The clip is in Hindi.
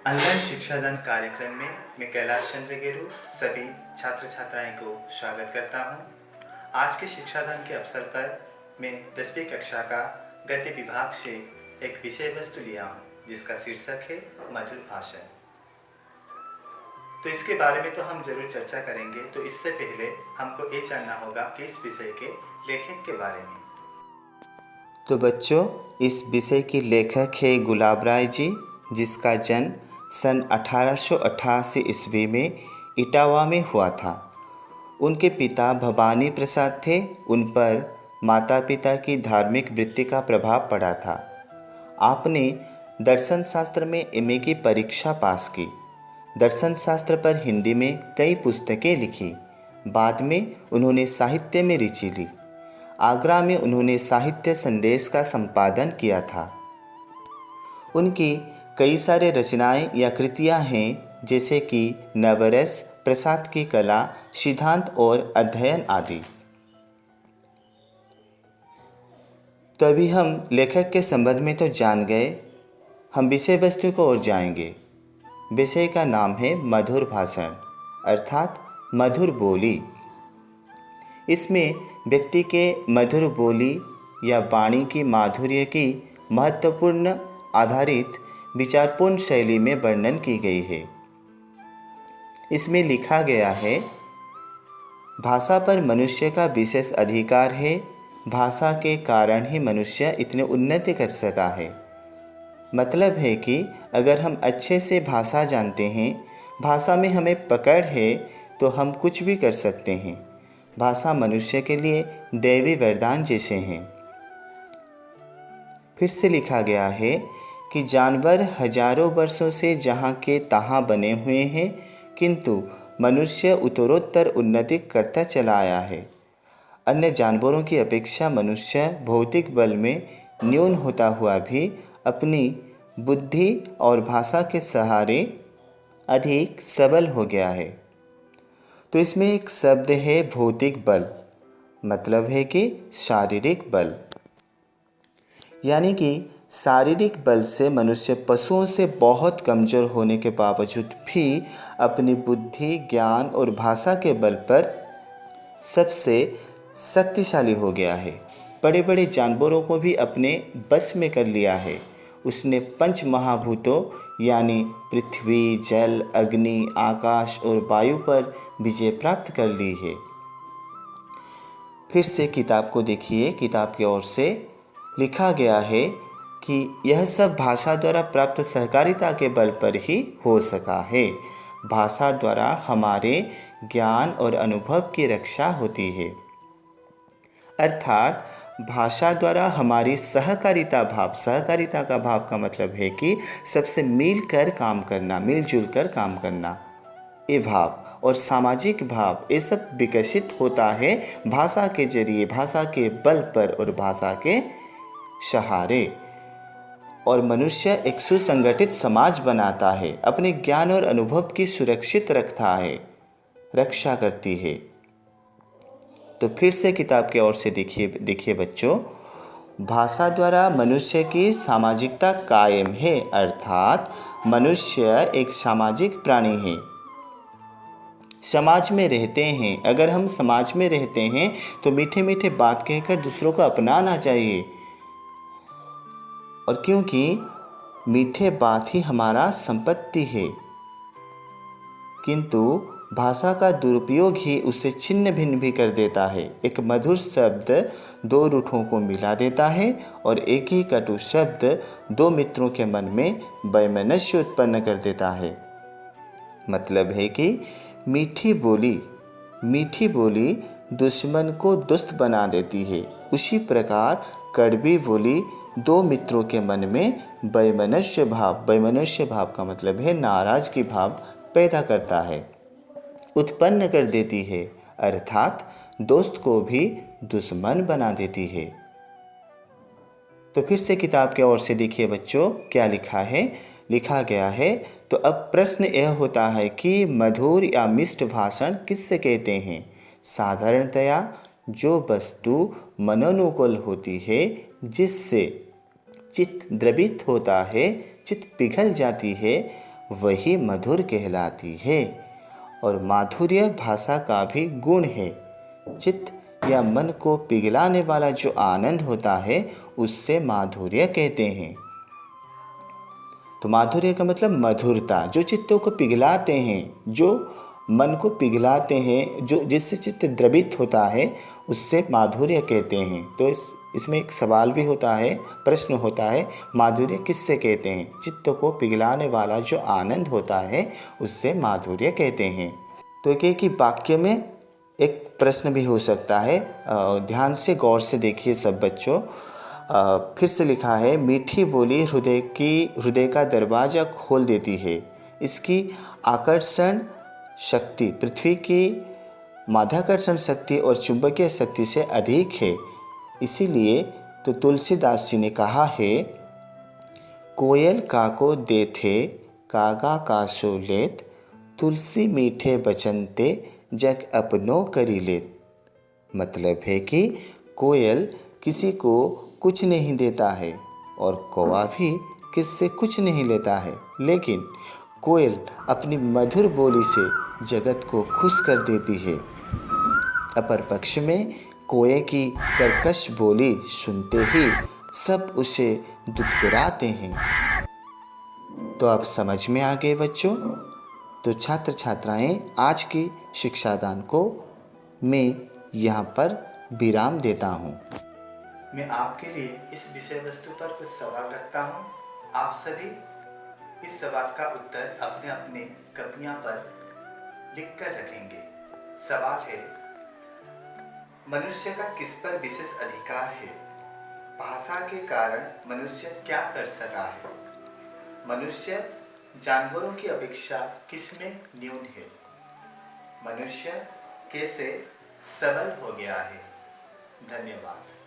ऑनलाइन शिक्षादान कार्यक्रम में मैं कैलाश चंद्र गेरू सभी छात्र छात्राएं को स्वागत करता हूं। आज के शिक्षादान के अवसर पर मैं 10वीं कक्षा का गद्य विभाग से एक विषय वस्तु लिया हूं जिसका शीर्षक है मधुर भाषण। तो इसके बारे में तो हम जरूर चर्चा करेंगे। तो इससे पहले हमको ये जानना होगा कि इस विषय के लेखक के बारे में। तो बच्चों, इस विषय की लेखक है गुलाब राय जी, जिसका जन्म सन 1888 ईस्वी में इटावा में हुआ था। उनके पिता भवानी प्रसाद थे। उन पर माता पिता की धार्मिक वृत्ति का प्रभाव पड़ा था। आपने दर्शन शास्त्र में एमए की परीक्षा पास की। दर्शन शास्त्र पर हिंदी में कई पुस्तकें लिखी। बाद में उन्होंने साहित्य में रुचि ली। आगरा में उन्होंने साहित्य संदेश का संपादन किया था। उनकी कई सारे रचनाएं या कृतियां हैं, जैसे कि नवरस, प्रसाद की कला, सिद्धांत और अध्ययन आदि। तो अभी हम लेखक के संबंध में तो जान गए, हम विषय वस्तु को ओर जाएंगे। विषय का नाम है मधुर भाषण, अर्थात मधुर बोली। इसमें व्यक्ति के मधुर बोली या वाणी की माधुर्य की महत्वपूर्ण आधारित विचारपूर्ण शैली में वर्णन की गई है। इसमें लिखा गया है, भाषा पर मनुष्य का विशेष अधिकार है। भाषा के कारण ही मनुष्य इतने उन्नति कर सका है। मतलब है कि अगर हम अच्छे से भाषा जानते हैं, भाषा में हमें पकड़ है, तो हम कुछ भी कर सकते हैं। भाषा मनुष्य के लिए दैवी वरदान जैसे हैं। फिर से लिखा गया है कि जानवर हजारों वर्षों से जहाँ के तहाँ बने हुए हैं, किंतु मनुष्य उत्तरोत्तर उन्नति करता चला आया है। अन्य जानवरों की अपेक्षा मनुष्य भौतिक बल में न्यून होता हुआ भी अपनी बुद्धि और भाषा के सहारे अधिक सबल हो गया है। तो इसमें एक शब्द है भौतिक बल, मतलब है कि शारीरिक बल। यानी कि शारीरिक बल से मनुष्य पशुओं से बहुत कमज़ोर होने के बावजूद भी अपनी बुद्धि, ज्ञान और भाषा के बल पर सबसे शक्तिशाली हो गया है। बड़े बड़े जानवरों को भी अपने बस में कर लिया है। उसने पंच महाभूतों यानी पृथ्वी, जल, अग्नि, आकाश और वायु पर विजय प्राप्त कर ली है। फिर से किताब को देखिए। किताब की ओर से लिखा गया है कि यह सब भाषा द्वारा प्राप्त सहकारिता के बल पर ही हो सका है। भाषा द्वारा हमारे ज्ञान और अनुभव की रक्षा होती है, अर्थात भाषा द्वारा हमारी सहकारिता का भाव का मतलब है कि सबसे मिलकर काम करना, मिलजुल कर काम करना, ये भाव और सामाजिक भाव, ये सब विकसित होता है भाषा के जरिए, भाषा के बल पर और भाषा के सहारे। और मनुष्य एक सुसंगठित समाज बनाता है, अपने ज्ञान और अनुभव की सुरक्षित रखता है, रक्षा करती है। तो फिर से किताब की ओर से देखिए बच्चों, भाषा द्वारा मनुष्य की सामाजिकता कायम है, अर्थात मनुष्य एक सामाजिक प्राणी है। समाज में रहते हैं। अगर हम समाज में रहते हैं तो मीठे मीठे बात कहकर दूसरों को अपनाना चाहिए, और क्योंकि मीठे बात ही हमारा संपत्ति है, किंतु भाषा का दुरुपयोग ही उसे छिन्न भिन्न भी कर देता है। एक मधुर शब्द दो रूठों को मिला देता है और एक ही कटु शब्द दो मित्रों के मन में वैमनस्य उत्पन्न कर देता है। मतलब है कि मीठी बोली दुश्मन को दोस्त बना देती है। उसी प्रकार कड़वी बोली दो मित्रों के मन में वैमनस्य भाव का मतलब है नाराजगी भाव पैदा करता है, उत्पन्न कर देती है, अर्थात दोस्त को भी दुश्मन बना देती है। तो फिर से किताब की ओर से देखिए बच्चों, क्या लिखा है। लिखा गया है, तो अब प्रश्न यह होता है कि मधुर या मिष्ट भाषण किससे कहते हैं। साधारणतया जो वस्तु मनोनुकूल होती है, जिससे चित्त द्रवित होता है, चित्त पिघल जाती है, वही मधुर कहलाती है। और माधुर्य भाषा का भी गुण है। चित्त या मन को पिघलाने वाला जो आनंद होता है उससे माधुर्य कहते हैं। तो माधुर्य का मतलब मधुरता, जो चित्तों को पिघलाते हैं, जो मन को पिघलाते हैं, जो जिससे चित्त द्रवित होता है उससे माधुर्य कहते हैं। तो इसमें एक सवाल भी होता है, प्रश्न होता है, माधुर्य किससे कहते हैं? चित्त को पिघलाने वाला जो आनंद होता है उससे माधुर्य कहते हैं। तो एक ही वाक्य में एक प्रश्न भी हो सकता है। ध्यान से गौर से देखिए सब बच्चों। फिर से लिखा है, मीठी बोली हृदय का दरवाज़ा खोल देती है। इसकी आकर्षण शक्ति पृथ्वी की माध्याकर्षण शक्ति और चुंबकीय शक्ति से अधिक है। इसीलिए तो तुलसीदास जी ने कहा है, कोयल काको देथे कागा कासो लेत, तुलसी मीठे बचनते जग अपनो करी लेत। मतलब है कि कोयल किसी को कुछ नहीं देता है और कौवा भी किससे कुछ नहीं लेता है, लेकिन कोयल अपनी मधुर बोली से जगत को खुश कर देती है। अपर पक्ष में कोए की कर्कश बोली सुनते ही सब उसे दुत्कुराते हैं। तो अब समझ में आ गए बच्चों। तो छात्र छात्राएं आज की शिक्षादान को मैं यहाँ पर विराम देता हूँ। मैं आपके लिए इस विषय वस्तु पर कुछ सवाल रखता हूँ। आप सभी इस सवाल का उत्तर अपने अपने कपियाँ पर लिख कर रखेंगे। सवाल है, मनुष्य का किस पर विशेष अधिकार है? भाषा के कारण मनुष्य क्या कर सका है? मनुष्य जानवरों की अपेक्षा किसमें न्यून है? मनुष्य कैसे सबल हो गया है? धन्यवाद।